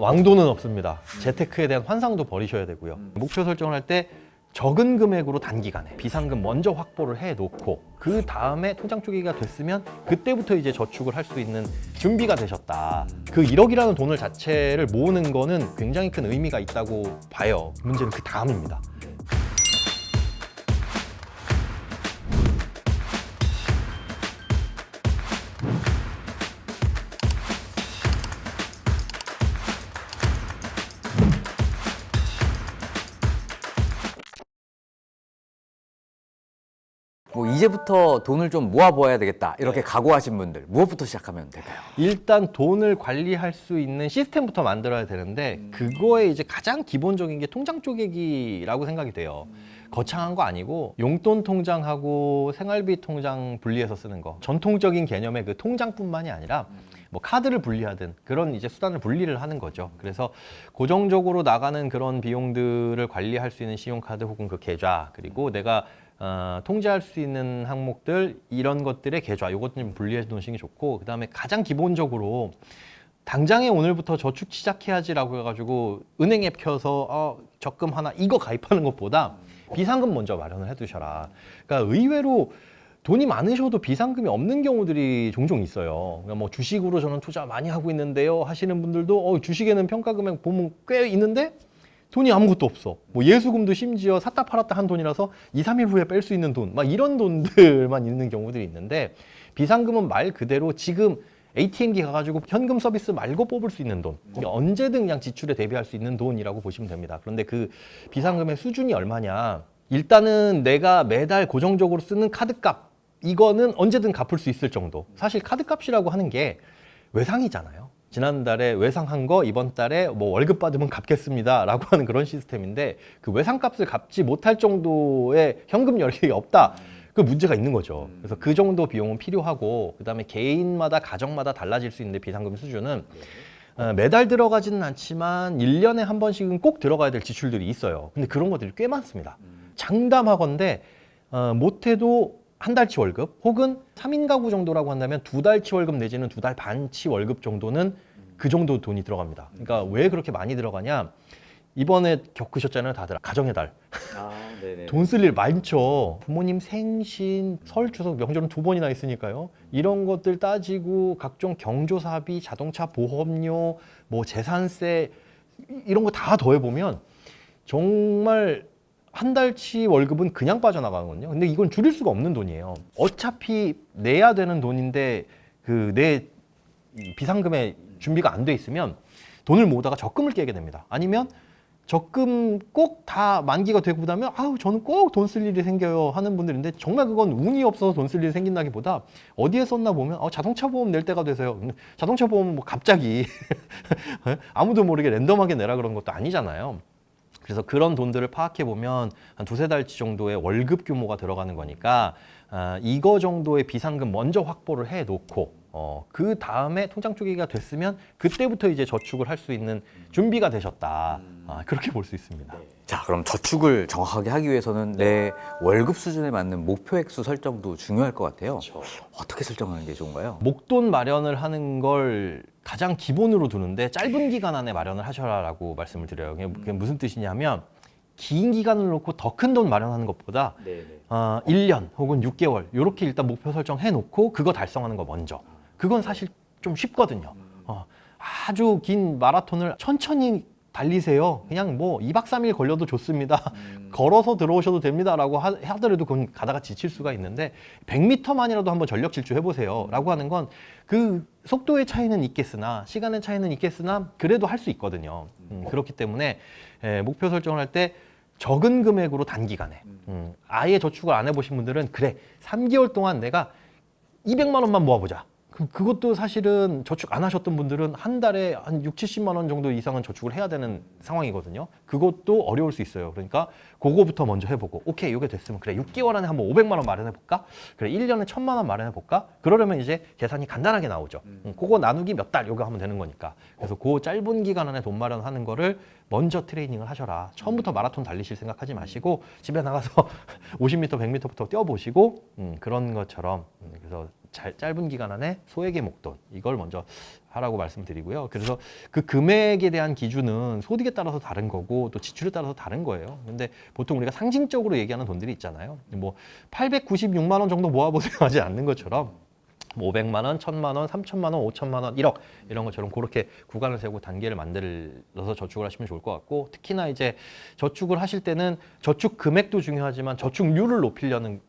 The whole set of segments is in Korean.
왕도는 없습니다. 재테크에 대한 환상도 버리셔야 되고요. 목표 설정을 할 때 적은 금액으로 단기간에 비상금 먼저 확보를 해놓고 그 다음에 통장 쪼개기가 됐으면 그때부터 이제 저축을 할 수 있는 준비가 되셨다. 그 1억이라는 돈을 자체를 모으는 거는 굉장히 큰 의미가 있다고 봐요. 문제는 그 다음입니다. 뭐 이제부터 돈을 좀 모아보아야 되겠다 이렇게 각오하신 분들 무엇부터 시작하면 될까요? 일단 돈을 관리할 수 있는 시스템부터 만들어야 되는데 그거에 이제 가장 기본적인 게 통장 쪼개기라고 생각이 돼요. 거창한 거 아니고 용돈 통장하고 생활비 통장 분리해서 쓰는 거. 전통적인 개념의 그 통장뿐만이 아니라 뭐 카드를 분리하든 그런 이제 수단을 분리를 하는 거죠. 그래서 고정적으로 나가는 그런 비용들을 관리할 수 있는 신용카드 혹은 그 계좌, 그리고 내가 통제할 수 있는 항목들, 이런 것들의 계좌, 요것 좀 분리해 놓으시는 게 좋고, 그 다음에 가장 기본적으로 당장에 오늘부터 저축 시작해야지라고 해가지고 은행 앱 켜서 적금 하나 이거 가입하는 것보다 비상금 먼저 마련을 해두셔라. 그러니까 의외로 돈이 많으셔도 비상금이 없는 경우들이 종종 있어요. 그러니까 뭐 주식으로 저는 투자 많이 하고 있는데요 하시는 분들도 주식에는 평가 금액 보면 꽤 있는데 돈이 아무것도 없어. 뭐 예수금도 심지어 샀다 팔았다 한 돈이라서 2, 3일 후에 뺄 수 있는 돈, 막 이런 돈들만 있는 경우들이 있는데, 비상금은 말 그대로 지금 ATM기 가가지고 현금 서비스 말고 뽑을 수 있는 돈, 그러니까 언제든 그냥 지출에 대비할 수 있는 돈이라고 보시면 됩니다. 그런데 그 비상금의 수준이 얼마냐? 일단은 내가 매달 고정적으로 쓰는 카드값, 이거는 언제든 갚을 수 있을 정도. 사실 카드값이라고 하는 게 외상이잖아요. 지난달에 외상한 거 이번 달에 뭐 월급 받으면 갚겠습니다 라고 하는 그런 시스템인데, 그 외상값을 갚지 못할 정도의 현금 여력이 없다, 그 문제가 있는 거죠. 그래서 그 정도 비용은 필요하고, 그 다음에 개인마다 가정마다 달라질 수 있는데 비상금 수준은 매달 들어가지는 않지만 1년에 한 번씩은 꼭 들어가야 될 지출들이 있어요. 근데 그런 것들이 꽤 많습니다. 장담하건대 못해도 한 달치 월급, 혹은 3인 가구 정도라고 한다면 2달치 월급 내지는 2달 반치 월급 정도는 그 정도 돈이 들어갑니다. 그러니까 왜 그렇게 많이 들어가냐? 이번에 겪으셨잖아요, 다들. 가정의 달. 돈 쓸 일 많죠. 부모님 생신, 설, 추석, 명절은 2번이나 있으니까요. 이런 것들 따지고 각종 경조사비, 자동차 보험료, 뭐 재산세, 이런 거 다 더해보면 정말 한 달치 월급은 그냥 빠져나가거든요. 근데 이건 줄일 수가 없는 돈이에요. 어차피 내야 되는 돈인데 그 내 비상금에 준비가 안 돼 있으면 돈을 모으다가 적금을 깨게 됩니다. 아니면 적금 꼭 다 만기가 되고 나면 저는 꼭 돈 쓸 일이 생겨요 하는 분들인데, 정말 그건 운이 없어서 돈 쓸 일이 생긴다기보다 어디에 썼나 보면 자동차 보험 낼 때가 돼서요. 자동차 보험은 뭐 갑자기 아무도 모르게 랜덤하게 내라 그런 것도 아니잖아요. 그래서 그런 돈들을 파악해 보면 한 2, 3달치 정도의 월급 규모가 들어가는 거니까 이거 정도의 비상금 먼저 확보를 해놓고 그 다음에 통장 쪼개기가 됐으면 그때부터 이제 저축을 할 수 있는 준비가 되셨다. 그렇게 볼 수 있습니다. 자, 그럼 저축을 정확하게 하기 위해서는 내 월급 수준에 맞는 목표 액수 설정도 중요할 것 같아요. 어떻게 설정하는 게 좋은가요? 목돈 마련을 하는 걸 가장 기본으로 두는데 짧은 기간 안에 마련을 하셔라라고 말씀을 드려요. 그게 무슨 뜻이냐면, 긴 기간을 놓고 더 큰 돈 마련하는 것보다 1년 혹은 6개월 이렇게 일단 목표 설정해 놓고 그거 달성하는 거 먼저. 그건 사실 좀 쉽거든요. 아주 긴 마라톤을 천천히 달리세요. 그냥 뭐 2박 3일 걸려도 좋습니다. 걸어서 들어오셔도 됩니다 라고 하더라도 그건 가다가 지칠 수가 있는데, 100m만이라도 한번 전력 질주 해보세요 라고 하는 건 그 속도의 차이는 있겠으나 시간의 차이는 있겠으나 그래도 할 수 있거든요. 그렇기 때문에 목표 설정을 할 때 적은 금액으로 단기간에 아예 저축을 안 해보신 분들은 그래 3개월 동안 내가 200만 원만 모아보자. 그것도 사실은 저축 안 하셨던 분들은 한 달에 한 6, 70만 원 정도 이상은 저축을 해야 되는 상황이거든요. 그것도 어려울 수 있어요. 그러니까 그거부터 먼저 해보고, 오케이, 이게 됐으면 그래 6개월 안에 한번 500만 원 마련해볼까? 그래 1년에 1000만 원 마련해볼까? 그러려면 이제 계산이 간단하게 나오죠. 그거 나누기 몇 달 이거 하면 되는 거니까. 그래서 그 짧은 기간 안에 돈 마련하는 거를 먼저 트레이닝을 하셔라. 처음부터 마라톤 달리실 생각하지 마시고 집에 나가서 50m, 100m부터 뛰어보시고 그런 것처럼 그래서 짧은 기간 안에 소액의 목돈 이걸 먼저 하라고 말씀드리고요. 그래서 그 금액에 대한 기준은 소득에 따라서 다른 거고 또 지출에 따라서 다른 거예요. 근데 보통 우리가 상징적으로 얘기하는 돈들이 있잖아요. 뭐 896만 원 정도 모아보세요 하지 않는 것처럼 500만 원, 1000만 원, 3000만 원, 5000만 원, 1억 이런 것처럼 그렇게 구간을 세우고 단계를 만들어서 저축을 하시면 좋을 것 같고 특히나 이제 저축을 하실 때는 저축 금액도 중요하지만 저축률을 높이려는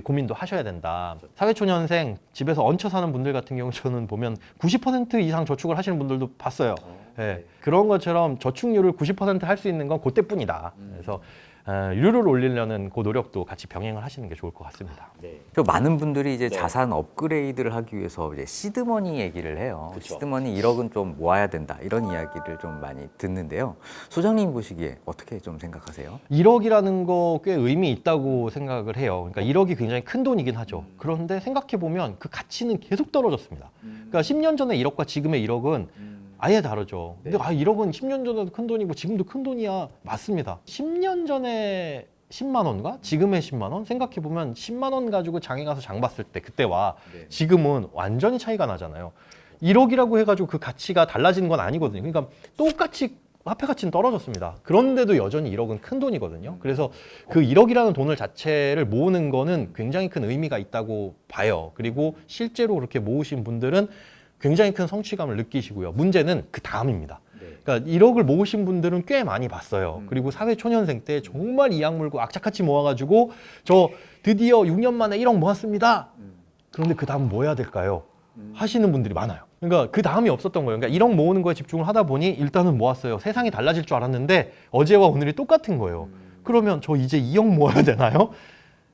고민도 하셔야 된다. 사회초년생 집에서 얹혀 사는 분들 같은 경우 저는 보면 90% 이상 저축을 하시는 분들도 봤어요. 네. 그런 것처럼 저축률을 90% 할 수 있는 건 그때뿐이다. 그래서 율을 올리려는 그 노력도 같이 병행을 하시는 게 좋을 것 같습니다. 또 많은 분들이 이제 자산 업그레이드를 하기 위해서 이제 시드머니 얘기를 해요. 그쵸. 시드머니 1억은 좀 모아야 된다 이런 이야기를 좀 많이 듣는데요. 소장님 보시기에 어떻게 좀 생각하세요? 1억이라는 거 꽤 의미 있다고 생각을 해요. 그러니까 1억이 굉장히 큰 돈이긴 하죠. 그런데 생각해 보면 그 가치는 계속 떨어졌습니다. 그러니까 10년 전에 1억과 지금의 1억은 아예 다르죠. 근데 1억은 10년 전에도 큰 돈이고 지금도 큰 돈이야. 맞습니다. 10년 전에 10만 원과 지금의 10만 원 생각해 보면 10만 원 가지고 장에 가서 장 봤을 때 그때와 지금은 완전히 차이가 나잖아요. 1억이라고 해가지고 그 가치가 달라지는 건 아니거든요. 그러니까 똑같이 화폐 가치는 떨어졌습니다. 그런데도 여전히 1억은 큰 돈이거든요. 그래서 그 1억이라는 돈을 자체를 모으는 거는 굉장히 큰 의미가 있다고 봐요. 그리고 실제로 그렇게 모으신 분들은 굉장히 큰 성취감을 느끼시고요. 문제는 그 다음입니다. 그러니까 1억을 모으신 분들은 꽤 많이 봤어요. 그리고 사회초년생 때 정말 이악 물고 악착같이 모아가지고 저 드디어 6년 만에 1억 모았습니다. 그런데 그 다음 뭐 해야 될까요? 하시는 분들이 많아요. 그러니까 그 다음이 없었던 거예요. 그러니까 1억 모으는 거에 집중을 하다 보니 일단은 모았어요. 세상이 달라질 줄 알았는데 어제와 오늘이 똑같은 거예요. 그러면 저 이제 2억 모아야 되나요?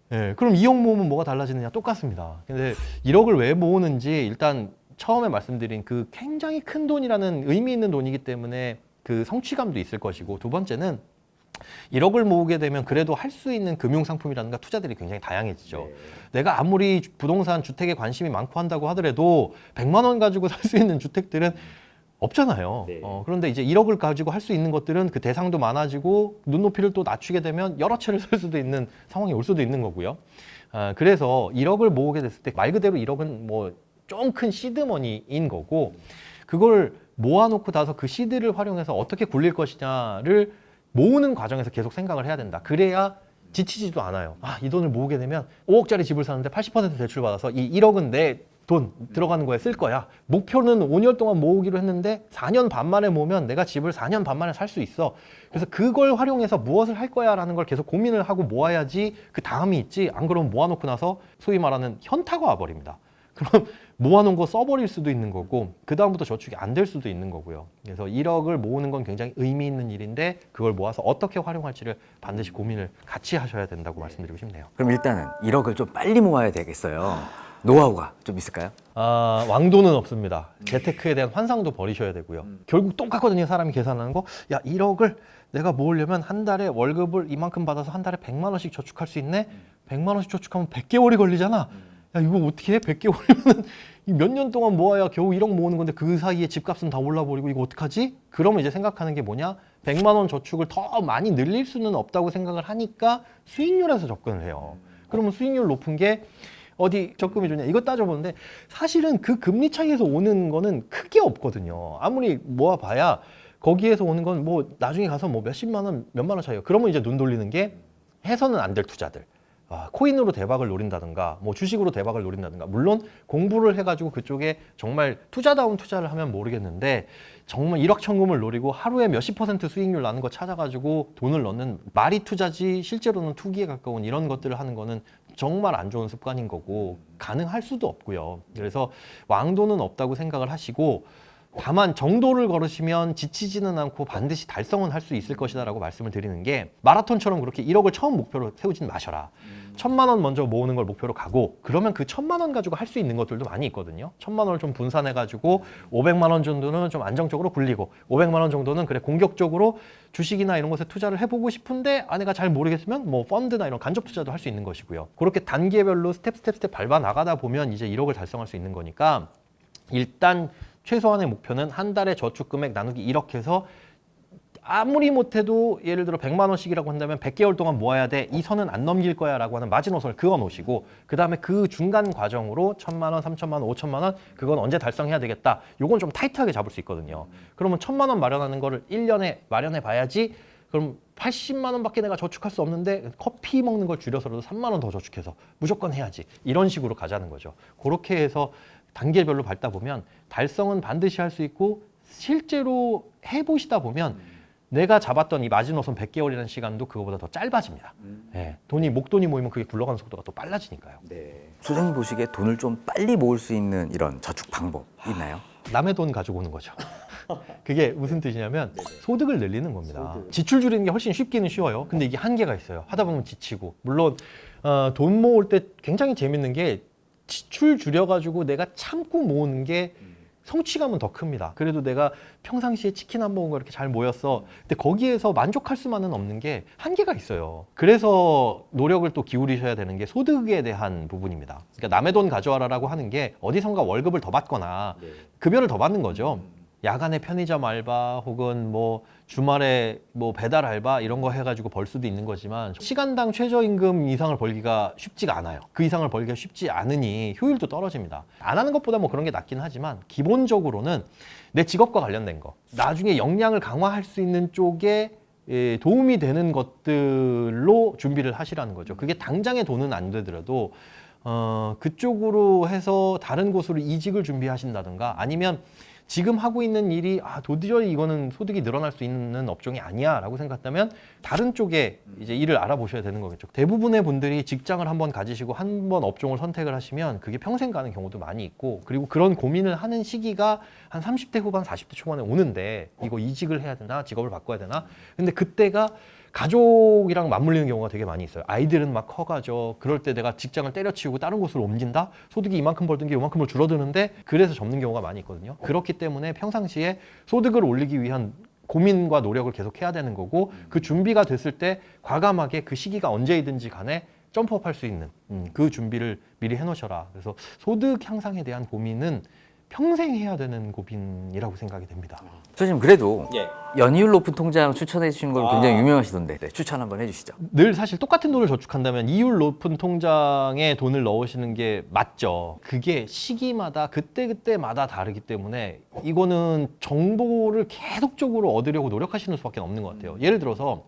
네, 그럼 2억 모으면 뭐가 달라지느냐? 똑같습니다. 근데 1억을 왜 모으는지 일단 처음에 말씀드린 그 굉장히 큰 돈이라는 의미 있는 돈이기 때문에 그 성취감도 있을 것이고 두 번째는 1억을 모으게 되면 그래도 할 수 있는 금융상품이라든가 투자들이 굉장히 다양해지죠. 내가 아무리 부동산 주택에 관심이 많고 한다고 하더라도 100만 원 가지고 살 수 있는 주택들은 없잖아요. 그런데 이제 1억을 가지고 할 수 있는 것들은 그 대상도 많아지고 눈높이를 또 낮추게 되면 여러 채를 살 수도 있는 상황이 올 수도 있는 거고요. 그래서 1억을 모으게 됐을 때 말 그대로 1억은 뭐 좀 큰 시드머니인 거고 그걸 모아놓고 나서 그 시드를 활용해서 어떻게 굴릴 것이냐를 모으는 과정에서 계속 생각을 해야 된다. 그래야 지치지도 않아요. 이 돈을 모으게 되면 5억짜리 집을 사는데 80% 대출받아서 이 1억은 내 돈 들어가는 거에 쓸 거야. 목표는 5년 동안 모으기로 했는데 4년 반 만에 모으면 내가 집을 4년 반 만에 살 수 있어. 그래서 그걸 활용해서 무엇을 할 거야 라는 걸 계속 고민을 하고 모아야지 그 다음이 있지. 안 그러면 모아놓고 나서 소위 말하는 현타가 와버립니다. 그럼 모아놓은 거 써버릴 수도 있는 거고 그 다음부터 저축이 안 될 수도 있는 거고요. 그래서 1억을 모으는 건 굉장히 의미 있는 일인데 그걸 모아서 어떻게 활용할지를 반드시 고민을 같이 하셔야 된다고 말씀드리고 싶네요. 그럼 일단은 1억을 좀 빨리 모아야 되겠어요. 노하우가 좀 있을까요? 왕도는 없습니다. 재테크에 대한 환상도 버리셔야 되고요. 결국 똑같거든요. 사람이 계산하는 거. 야, 1억을 내가 모으려면 한 달에 월급을 이만큼 받아서 한 달에 100만 원씩 저축할 수 있네? 100만 원씩 저축하면 100개월이 걸리잖아. 야, 이거 어떻게 해? 100개월이면 몇 년 동안 모아야 겨우 1억 모으는 건데 그 사이에 집값은 다 올라버리고 이거 어떡하지? 그러면 이제 생각하는 게 뭐냐? 100만 원 저축을 더 많이 늘릴 수는 없다고 생각을 하니까 수익률에서 접근을 해요. 그러면 수익률 높은 게 어디 적금이 좋냐 이거 따져보는데 사실은 그 금리 차이에서 오는 거는 크게 없거든요. 아무리 모아봐야 거기에서 오는 건 뭐 나중에 가서 뭐 몇십만 원, 몇만 원 차이요. 그러면 이제 눈 돌리는 게 해서는 안 될 투자들. 코인으로 대박을 노린다든가 뭐 주식으로 대박을 노린다든가 물론 공부를 해가지고 그쪽에 정말 투자다운 투자를 하면 모르겠는데 정말 일확천금을 노리고 하루에 몇십 % 수익률 나는 거 찾아가지고 돈을 넣는 말이 투자지 실제로는 투기에 가까운 이런 것들을 하는 거는 정말 안 좋은 습관인 거고 가능할 수도 없고요. 그래서 왕도는 없다고 생각을 하시고 다만 정도를 걸으시면 지치지는 않고 반드시 달성은 할 수 있을 것이다 라고 말씀을 드리는 게 마라톤처럼 그렇게 1억을 처음 목표로 세우진 마셔라. 1000만 원 먼저 모으는 걸 목표로 가고 그러면 그 1000만 원 가지고 할 수 있는 것들도 많이 있거든요. 1000만 원을 좀 분산해 가지고 500만 원 정도는 좀 안정적으로 굴리고 500만 원 정도는 그래 공격적으로 주식이나 이런 것에 투자를 해보고 싶은데 내가 잘 모르겠으면 뭐 펀드나 이런 간접 투자도 할 수 있는 것이고요. 그렇게 단계별로 스텝 밟아 나가다 보면 이제 1억을 달성할 수 있는 거니까 일단 최소한의 목표는 한 달에 저축 금액 나누기 1억 해서 아무리 못해도 예를 들어 100만 원씩이라고 한다면 100개월 동안 모아야 돼. 이 선은 안 넘길 거야 라고 하는 마지노선을 그어 놓으시고 그 다음에 그 중간 과정으로 1,000만 원, 3,000만 원, 5,000만 원 그건 언제 달성해야 되겠다. 요건 좀 타이트하게 잡을 수 있거든요. 그러면 1,000만 원 마련하는 거를 1년에 마련해 봐야지. 그럼 80만 원밖에 내가 저축할 수 없는데 커피 먹는 걸 줄여서라도 3만 원 더 저축해서 무조건 해야지. 이런 식으로 가자는 거죠. 그렇게 해서 단계별로 밟다 보면 달성은 반드시 할 수 있고 실제로 해보시다 보면 내가 잡았던 이 마지노선 100개월이라는 시간도 그거보다 더 짧아집니다. 예, 목돈이 모이면 그게 굴러가는 속도가 또 빨라지니까요. 소장님 보시기에 돈을 좀 빨리 모을 수 있는 이런 저축 방법 있나요? 남의 돈 가지고 오는 거죠. 그게 무슨 뜻이냐면 소득을 늘리는 겁니다. 지출 줄이는 게 훨씬 쉽기는 쉬워요. 근데 이게 한계가 있어요. 하다 보면 지치고. 물론 돈 모을 때 굉장히 재밌는 게 지출 줄여가지고 내가 참고 모으는 게 성취감은 더 큽니다. 그래도 내가 평상시에 치킨 한 먹은 거 이렇게 잘 모였어. 근데 거기에서 만족할 수만은 없는 게 한계가 있어요. 그래서 노력을 또 기울이셔야 되는 게 소득에 대한 부분입니다. 그러니까 남의 돈 가져와라라고 하는 게 어디선가 월급을 더 받거나 급여를 더 받는 거죠. 야간에 편의점 알바 혹은 뭐 주말에 뭐 배달 알바 이런 거 해가지고 벌 수도 있는 거지만 시간당 최저임금 이상을 벌기가 쉽지가 않아요. 그 이상을 벌기가 쉽지 않으니 효율도 떨어집니다. 안 하는 것보다 뭐 그런 게 낫긴 하지만 기본적으로는 내 직업과 관련된 거 나중에 역량을 강화할 수 있는 쪽에 도움이 되는 것들로 준비를 하시라는 거죠. 그게 당장의 돈은 안 되더라도 그쪽으로 해서 다른 곳으로 이직을 준비하신다든가 아니면 지금 하고 있는 일이 도저히 이거는 소득이 늘어날 수 있는 업종이 아니야 라고 생각한다면 다른 쪽에 이제 일을 알아보셔야 되는 거겠죠. 대부분의 분들이 직장을 한번 가지시고 한 번 업종을 선택을 하시면 그게 평생 가는 경우도 많이 있고 그리고 그런 고민을 하는 시기가 한 30대 후반 40대 초반에 오는데 이거 이직을 해야 되나 직업을 바꿔야 되나 근데 그때가 가족이랑 맞물리는 경우가 되게 많이 있어요. 아이들은 막 커가죠. 그럴 때 내가 직장을 때려치우고 다른 곳으로 옮긴다? 소득이 이만큼 벌던 게 이만큼으로 줄어드는데 그래서 접는 경우가 많이 있거든요. 그렇기 때문에 평상시에 소득을 올리기 위한 고민과 노력을 계속 해야 되는 거고 그 준비가 됐을 때 과감하게 그 시기가 언제이든지 간에 점프업 할 수 있는 그 준비를 미리 해놓으셔라. 그래서 소득 향상에 대한 고민은 평생 해야 되는 고민이라고 생각이 됩니다. 소장님 그래도 연이율 높은 통장 추천해 주신 걸 굉장히 유명하시던데 추천 한번 해주시죠. 늘 사실 똑같은 돈을 저축한다면 이율 높은 통장에 돈을 넣으시는 게 맞죠. 그게 시기마다 그때그때마다 다르기 때문에 이거는 정보를 계속적으로 얻으려고 노력하시는 수밖에 없는 것 같아요. 예를 들어서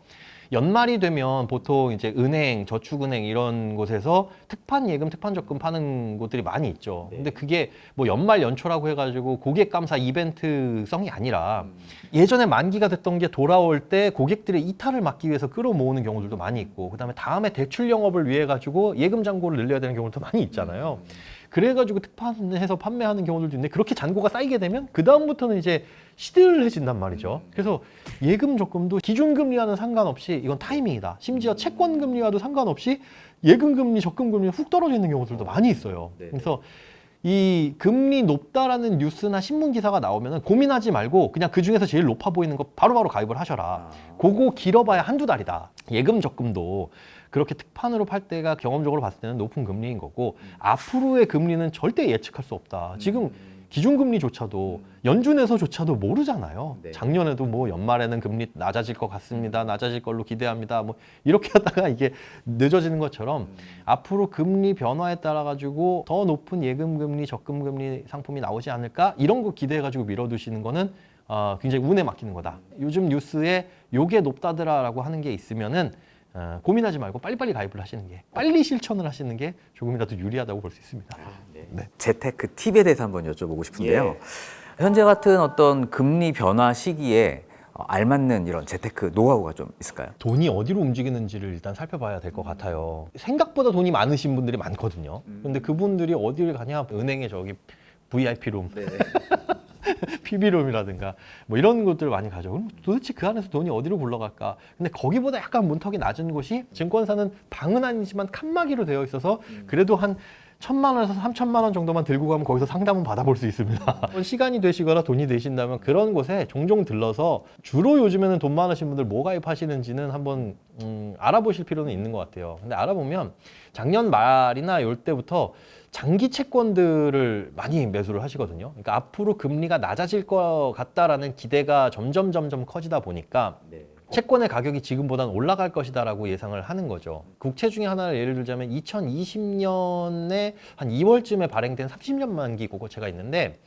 연말이 되면 보통 이제 은행, 저축은행 이런 곳에서 특판 예금, 특판 적금 파는 곳들이 많이 있죠. 근데 그게 뭐 연말 연초라고 해가지고 고객 감사 이벤트성이 아니라 예전에 만기가 됐던 게 돌아올 때 고객들의 이탈을 막기 위해서 끌어모으는 경우들도 많이 있고 그다음에 다음에 대출 영업을 위해 가지고 예금 잔고를 늘려야 되는 경우도 많이 있잖아요. 그래가지고 특판해서 판매하는 경우들도 있는데 그렇게 잔고가 쌓이게 되면 그 다음부터는 이제 시들해진단 말이죠. 그래서 예금 적금도 기준금리와는 상관없이 이건 타이밍이다. 심지어 채권금리와도 상관없이 예금금리, 적금금리 훅 떨어지는 경우들도 많이 있어요. 그래서 이 금리 높다라는 뉴스나 신문 기사가 나오면 고민하지 말고 그냥 그 중에서 제일 높아 보이는 거 바로바로 가입을 하셔라. 그거 길어봐야 한두 달이다. 예금 적금도 그렇게 특판으로 팔 때가 경험적으로 봤을 때는 높은 금리인 거고 앞으로의 금리는 절대 예측할 수 없다. 지금 기준금리조차도 연준에서조차도 모르잖아요. 작년에도 뭐 연말에는 금리 낮아질 것 같습니다. 낮아질 걸로 기대합니다. 뭐 이렇게 하다가 이게 늦어지는 것처럼 앞으로 금리 변화에 따라 가지고 더 높은 예금금리, 적금금리 상품이 나오지 않을까? 이런 거 기대해 가지고 밀어두시는 거는 굉장히 운에 맡기는 거다. 요즘 뉴스에 요게 높다더라라고 하는 게 있으면은 고민하지 말고 빨리빨리 가입을 하시는 게 빨리 실천을 하시는 게 조금이라도 유리하다고 볼 수 있습니다. 재테크 팁에 대해서 한번 여쭤보고 싶은데요. 현재 같은 어떤 금리 변화 시기에 알맞는 이런 재테크 노하우가 좀 있을까요? 돈이 어디로 움직이는지를 일단 살펴봐야 될 것 같아요. 생각보다 돈이 많으신 분들이 많거든요. 근데 그분들이 어디를 가냐? 은행에 저기 VIP룸, PB룸이라든가 뭐 이런 것들을 많이 가죠. 그럼 도대체 그 안에서 돈이 어디로 굴러갈까? 근데 거기보다 약간 문턱이 낮은 곳이 증권사는 방은 아니지만 칸막이로 되어 있어서 그래도 한 1,000만 원에서 3,000만 원 정도만 들고 가면 거기서 상담은 받아볼 수 있습니다. 시간이 되시거나 돈이 되신다면 그런 곳에 종종 들러서 주로 요즘에는 돈 많으신 분들 뭐 가입하시는지는 한번 알아보실 필요는 있는 것 같아요. 근데 알아보면 작년 말이나 요 때부터 장기 채권들을 많이 매수를 하시거든요. 그러니까 앞으로 금리가 낮아질 것 같다라는 기대가 점점 커지다 보니까 채권의 가격이 지금보다는 올라갈 것이다라고 예상을 하는 거죠. 국채 중에 하나를 예를 들자면 2020년에 한 2월쯤에 발행된 30년 만기 국고채가 있는데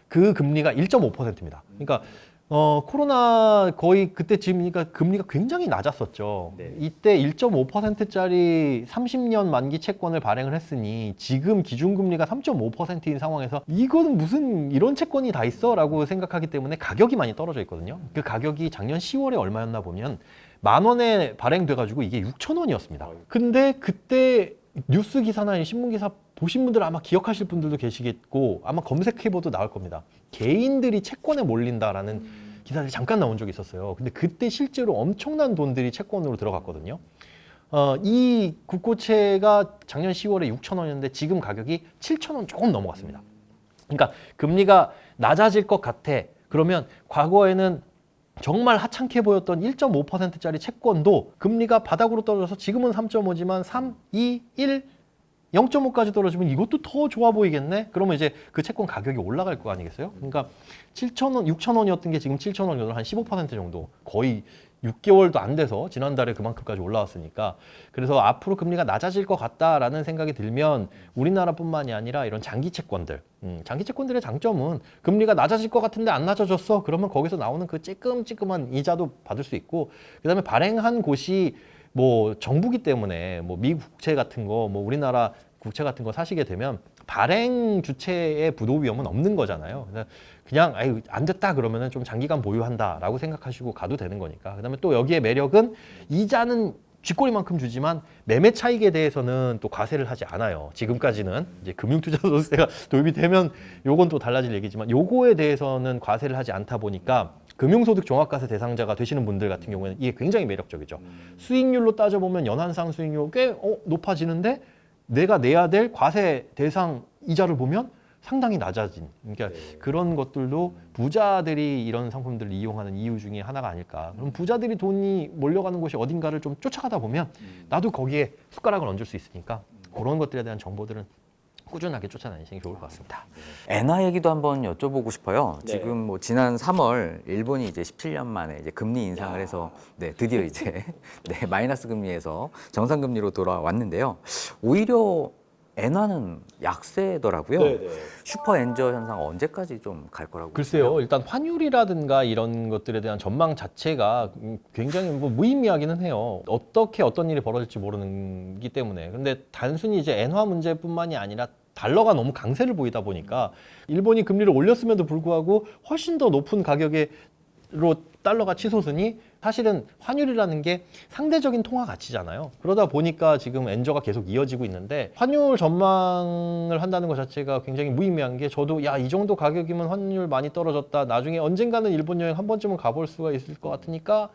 그 금리가 1.5%입니다. 그러니까 코로나 거의 그때 지금이니까 금리가 굉장히 낮았었죠. 이때 1.5%짜리 30년 만기 채권을 발행을 했으니 지금 기준금리가 3.5%인 상황에서 이건 무슨 이런 채권이 다 있어? 라고 생각하기 때문에 가격이 많이 떨어져 있거든요. 그 가격이 작년 10월에 얼마였나 보면 10,000원에 발행돼가지고 이게 6,000원이었습니다. 근데 그때 뉴스 기사나 신문 기사 보신 분들 아마 기억하실 분들도 계시겠고 아마 검색해봐도 나올 겁니다. 개인들이 채권에 몰린다라는 기사들이 잠깐 나온 적이 있었어요. 근데 그때 실제로 엄청난 돈들이 채권으로 들어갔거든요. 이 국고채가 작년 10월에 6,000원이었는데 지금 가격이 7,000원 조금 넘어갔습니다. 그러니까 금리가 낮아질 것 같아. 그러면 과거에는 정말 하찮게 보였던 1.5%짜리 채권도 금리가 바닥으로 떨어져서 지금은 3.5지만 3, 2, 1, 0.5까지 떨어지면 이것도 더 좋아 보이겠네? 그러면 이제 그 채권 가격이 올라갈 거 아니겠어요? 그러니까 7,000원, 6,000원이었던 게 지금 7,000원이어서 한 15% 정도 거의 6개월도 안 돼서 지난달에 그만큼까지 올라왔으니까 그래서 앞으로 금리가 낮아질 것 같다라는 생각이 들면 우리나라뿐만이 아니라 이런 장기 채권들 장기 채권들의 장점은 금리가 낮아질 것 같은데 안 낮아졌어 그러면 거기서 나오는 그 찌끔찌끔한 이자도 받을 수 있고 그다음에 발행한 곳이 뭐 정부기 때문에 뭐 미국 국채 같은 거 뭐 우리나라 국채 같은 거 사시게 되면 발행 주체의 부도 위험은 없는 거잖아요. 그냥 아유 안 됐다 그러면은 좀 장기간 보유한다라고 생각하시고 가도 되는 거니까. 그다음에 또 여기에 매력은 이자는 쥐꼬리만큼 주지만 매매 차익에 대해서는 또 과세를 하지 않아요. 지금까지는 이제 금융투자소득세가 도입이 되면 요건 또 달라질 얘기지만 요거에 대해서는 과세를 하지 않다 보니까 금융소득 종합과세 대상자가 되시는 분들 같은 경우에는 이게 굉장히 매력적이죠. 수익률로 따져보면 연한상 수익률 꽤 높아지는데 내가 내야 될 과세 대상 이자를 보면 상당히 낮아진 그러니까 그런 것들도 부자들이 이런 상품들을 이용하는 이유 중에 하나가 아닐까. 그럼 부자들이 돈이 몰려가는 곳이 어딘가를 좀 쫓아가다 보면 나도 거기에 숟가락을 얹을 수 있으니까 그런 것들에 대한 정보들은 꾸준하게 쫓아다니시는 게 좋을 것 같습니다. 엔화 얘기도 한번 여쭤보고 싶어요. 지금 뭐 지난 3월 일본이 이제 17년 만에 이제 금리 인상을 해서 드디어 이제 마이너스 금리에서 정상 금리로 돌아왔는데요. 오히려 엔화는 약세더라고요. 슈퍼 엔저 현상 언제까지 좀 갈 거라고? 글쎄요. 일단 환율이라든가 이런 것들에 대한 전망 자체가 굉장히 뭐 무의미하기는 해요. 어떻게 어떤 일이 벌어질지 모르는 기 때문에. 근데 단순히 이제 엔화 문제뿐만이 아니라 달러가 너무 강세를 보이다 보니까 일본이 금리를 올렸음에도 불구하고 훨씬 더 높은 가격으로 달러가 치솟으니 사실은 환율이라는 게 상대적인 통화 가치잖아요. 그러다 보니까 지금 엔저가 계속 이어지고 있는데 환율 전망을 한다는 것 자체가 굉장히 무의미한 게 저도 야, 이 정도 가격이면 환율 많이 떨어졌다. 나중에 언젠가는 일본 여행 한 번쯤은 가볼 수가 있을 것 같으니까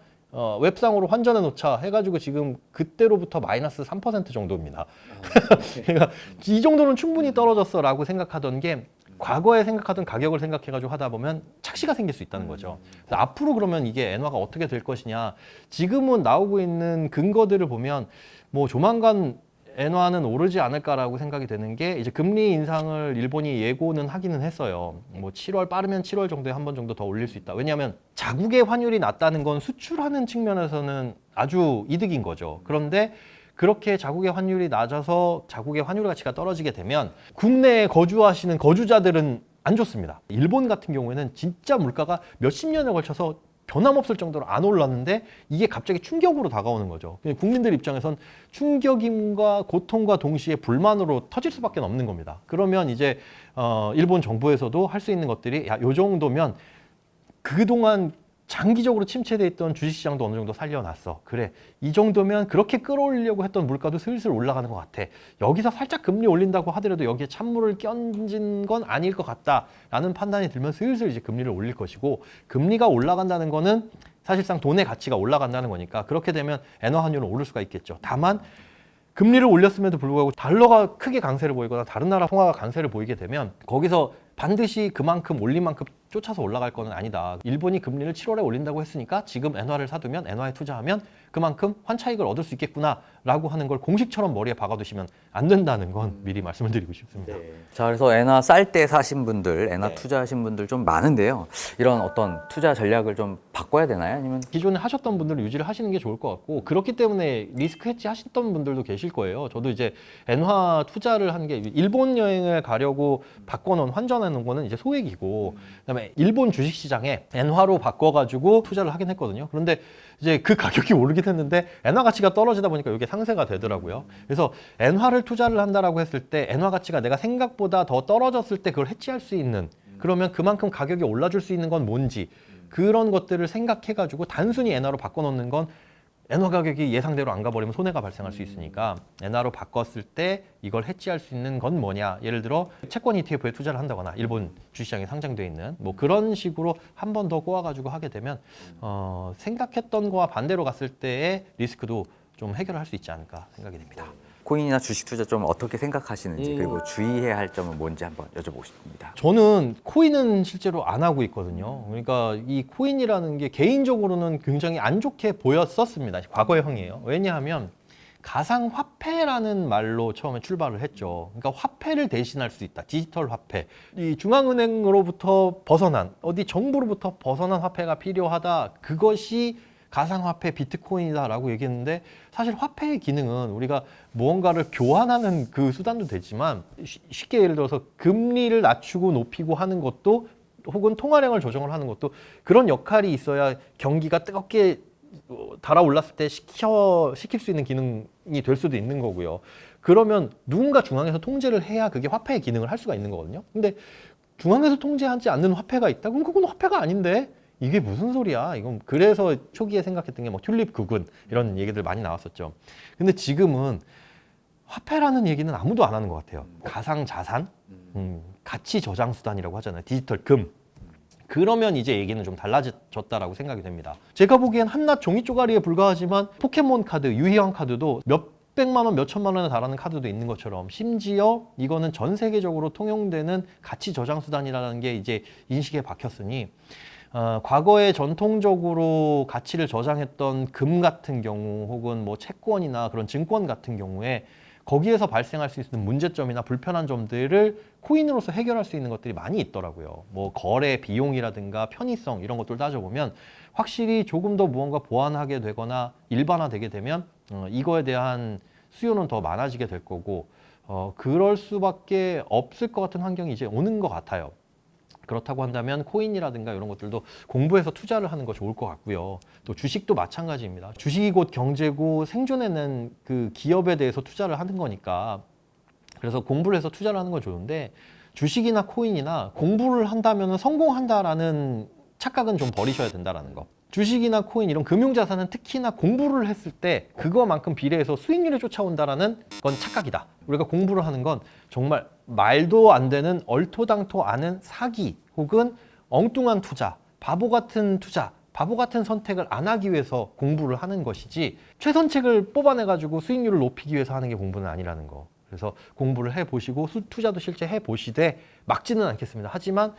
웹상으로 환전해 놓자 해가지고 지금 그때로부터 마이너스 3% 정도입니다. 그러니까 이 정도는 충분히 떨어졌어라고 생각하던 게 과거에 생각하던 가격을 생각해가지고 하다 보면 착시가 생길 수 있다는 거죠. 그래서 앞으로 그러면 이게 엔화가 어떻게 될 것이냐. 지금은 나오고 있는 근거들을 보면 뭐 조만간 엔화는 오르지 않을까라고 생각이 되는 게 이제 금리 인상을 일본이 예고는 하기는 했어요. 뭐 7월 빠르면 7월 정도에 한 번 정도 더 올릴 수 있다. 왜냐하면 자국의 환율이 낮다는 건 수출하는 측면에서는 아주 이득인 거죠. 그런데 그렇게 자국의 환율이 낮아서 자국의 환율 가치가 떨어지게 되면 국내에 거주하시는 거주자들은 안 좋습니다. 일본 같은 경우에는 진짜 물가가 몇십 년에 걸쳐서 변함없을 정도로 안 올랐는데 이게 갑자기 충격으로 다가오는 거죠. 국민들 입장에선 충격임과 고통과 동시에 불만으로 터질 수밖에 없는 겁니다. 그러면 이제 일본 정부에서도 할 수 있는 것들이 야, 요 정도면 그동안 장기적으로 침체돼 있던 주식시장도 어느 정도 살려놨어. 그래, 이 정도면 그렇게 끌어올리려고 했던 물가도 슬슬 올라가는 것 같아. 여기서 살짝 금리 올린다고 하더라도 여기에 찬물을 끼얹은 건 아닐 것 같다라는 판단이 들면 슬슬 이제 금리를 올릴 것이고 금리가 올라간다는 거는 사실상 돈의 가치가 올라간다는 거니까 그렇게 되면 엔화 환율은 오를 수가 있겠죠. 다만 금리를 올렸음에도 불구하고 달러가 크게 강세를 보이거나 다른 나라 통화가 강세를 보이게 되면 거기서 반드시 그만큼 올린 만큼 쫓아서 올라갈 거는 아니다. 일본이 금리를 7월에 올린다고 했으니까 지금 엔화를 사두면 엔화에 투자하면 그만큼 환차익을 얻을 수 있겠구나라고 하는 걸 공식처럼 머리에 박아두시면 안 된다는 건 미리 말씀을 드리고 싶습니다. 자, 그래서 엔화 쌀 때 사신 분들, 엔화 네. 투자하신 분들 좀 많은데요. 이런 어떤 투자 전략을 좀 바꿔야 되나요? 아니면 기존에 하셨던 분들은 유지를 하시는 게 좋을 것 같고 그렇기 때문에 리스크 해지 하셨던 분들도 계실 거예요. 저도 이제 엔화 투자를 한 게 일본 여행을 가려고 바꿔놓은 환전해 놓은 거는 이제 소액이고 그다음에 일본 주식시장에 엔화로 바꿔가지고 투자를 하긴 했거든요. 그런데 이제 그 가격이 오르긴 했는데 엔화 가치가 떨어지다 보니까 이게 상쇄가 되더라고요. 그래서 엔화를 투자를 한다라고 했을 때 엔화 가치가 내가 생각보다 더 떨어졌을 때 그걸 해지할 수 있는 그러면 그만큼 가격이 올라줄 수 있는 건 뭔지 그런 것들을 생각해가지고 단순히 엔화로 바꿔놓는 건 엔화 가격이 예상대로 안 가버리면 손해가 발생할 수 있으니까 엔화로 바꿨을 때 이걸 해지할 수 있는 건 뭐냐 예를 들어 채권 ETF에 투자를 한다거나 일본 주시장에 상장되어 있는 뭐 그런 식으로 한 번 더 꼬아가지고 하게 되면 생각했던 거와 반대로 갔을 때의 리스크도 좀 해결할 수 있지 않을까 생각이 됩니다. 코인이나 주식 투자 좀 어떻게 생각하시는지 그리고 주의해야 할 점은 뭔지 한번 여쭤보고 싶습니다. 저는 코인은 실제로 안 하고 있거든요. 그러니까 이 코인이라는 게 개인적으로는 굉장히 안 좋게 보였었습니다. 과거형이에요. 왜냐하면 가상화폐라는 말로 처음에 출발을 했죠. 그러니까 화폐를 대신할 수 있다. 디지털 화폐. 이 중앙은행으로부터 벗어난, 어디 정부로부터 벗어난 화폐가 필요하다. 그것이 가상화폐 비트코인이다라고 얘기했는데 사실 화폐의 기능은 우리가 무언가를 교환하는 그 수단도 되지만 쉽게 예를 들어서 금리를 낮추고 높이고 하는 것도 혹은 통화량을 조정을 하는 것도 그런 역할이 있어야 경기가 뜨겁게 달아올랐을 때 식힐 수 있는 기능이 될 수도 있는 거고요. 그러면 누군가 중앙에서 통제를 해야 그게 화폐의 기능을 할 수가 있는 거거든요. 근데 중앙에서 통제하지 않는 화폐가 있다? 그럼 그건 화폐가 아닌데 이게 무슨 소리야? 이건 그래서 초기에 생각했던 게 뭐 튤립 구근 이런 얘기들 많이 나왔었죠. 근데 지금은 화폐라는 얘기는 아무도 안 하는 것 같아요. 가상 자산, 가치 저장 수단이라고 하잖아요. 디지털 금. 그러면 이제 얘기는 좀 달라졌다라고 생각이 됩니다. 제가 보기엔 한낱 종이 쪼가리에 불과하지만 포켓몬 카드, 유희왕 카드도 몇백만 원, 몇천만 원에 달하는 카드도 있는 것처럼 심지어 이거는 전 세계적으로 통용되는 가치 저장 수단이라는 게 이제 인식에 박혔으니 과거에 전통적으로 가치를 저장했던 금 같은 경우 혹은 뭐 채권이나 그런 증권 같은 경우에 거기에서 발생할 수 있는 문제점이나 불편한 점들을 코인으로서 해결할 수 있는 것들이 많이 있더라고요. 뭐 거래 비용이라든가 편의성 이런 것들 따져보면 확실히 조금 더 무언가 보완하게 되거나 일반화되게 되면 이거에 대한 수요는 더 많아지게 될 거고 그럴 수밖에 없을 것 같은 환경이 이제 오는 것 같아요. 그렇다고 한다면 코인이라든가 이런 것들도 공부해서 투자를 하는 거 좋을 것 같고요. 또 주식도 마찬가지입니다. 주식이 곧 경제고 생존해낸 그 기업에 대해서 투자를 하는 거니까 그래서 공부를 해서 투자를 하는 건 좋은데 주식이나 코인이나 공부를 한다면 성공한다라는 착각은 좀 버리셔야 된다라는 거. 주식이나 코인 이런 금융자산은 특히나 공부를 했을 때 그거만큼 비례해서 수익률이 쫓아온다라는 건 착각이다. 우리가 공부를 하는 건 정말 말도 안 되는 얼토당토 않은 사기 혹은 엉뚱한 투자, 바보 같은 투자, 바보 같은 선택을 안 하기 위해서 공부를 하는 것이지 최선책을 뽑아내가지고 수익률을 높이기 위해서 하는 게 공부는 아니라는 거. 그래서 공부를 해보시고 투자도 실제 해보시되 막지는 않겠습니다. 하지만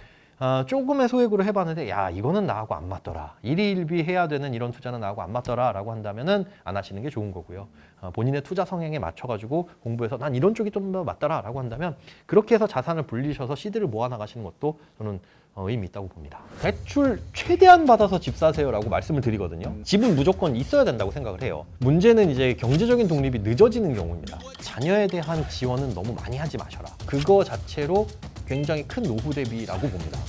조금의 소액으로 해봤는데 야 이거는 나하고 안 맞더라. 일희일비 해야 되는 이런 투자는 나하고 안 맞더라 라고 한다면은 안 하시는 게 좋은 거고요. 본인의 투자 성향에 맞춰가지고 공부해서 난 이런 쪽이 좀 더 맞더라 라고 한다면 그렇게 해서 자산을 불리셔서 시드를 모아 나가시는 것도 저는 의미 있다고 봅니다. 대출 최대한 받아서 집 사세요 라고 말씀을 드리거든요. 집은 무조건 있어야 된다고 생각을 해요. 문제는 이제 경제적인 독립이 늦어지는 경우입니다. 자녀에 대한 지원은 너무 많이 하지 마셔라. 그거 자체로 굉장히 큰 노후 대비라고 봅니다.